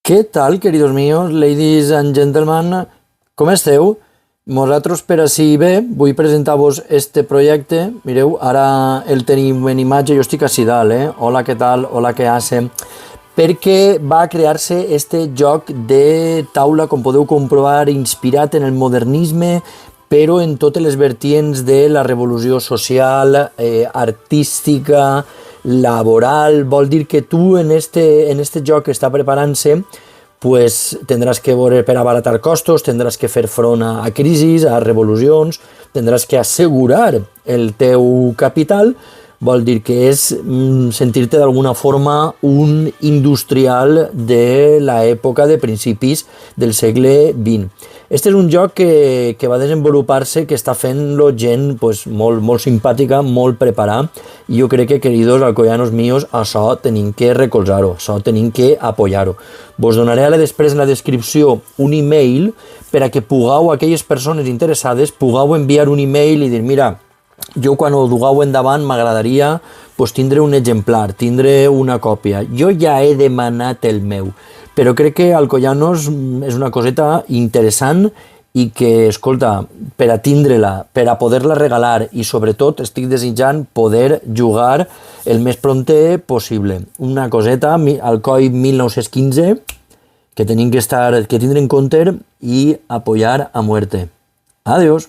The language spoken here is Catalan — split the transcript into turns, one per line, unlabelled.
¿Qué tal, queridos míos, ladies and gentlemen? Com esteu? Nosaltres, per així bé, vull presentar-vos este projecte. Mireu, ara el tenim en imatge, jo estic així dalt, Hola, què tal? Hola, què hace? Perquè va crear-se este joc de taula, com podeu comprovar, inspirat en el modernisme, però en totes les vertients de la revolució social, artística, laboral. Vol dir que tu en este joc que està preparant-se pues tendrás que per abaratar costos, tendrás que fer front a crisis, a revolucions, tendrás que assegurar el teu capital. Vol dir que és sentir-te d'alguna forma un industrial de l'època de principis del segle XX. Este és un joc que va desenvolupar-se, que està fent-lo gent pues, molt simpàtica, molt preparada, i jo crec que, queridos alcoyanos míos, això tenim que recolzar-ho, això tenim que apoyar-ho. Vos donaré ara després en la descripció un email per a que pugueu, aquelles persones interessades, pugueu enviar un email i dir, mira, jo quan ho dugueu endavant m'agradaria pues, tindre un exemplar, tindre una còpia. Jo ja he demanat el meu, però crec que Alcoyanos és una coseta interessant i que, escolta, per a tindre-la, per a poder-la regalar i sobretot estic desitjant poder jugar el més prompte possible. Una coseta, Alcoi 1915, que tenim que tindre en compte i apoyar a muerte. Adiós.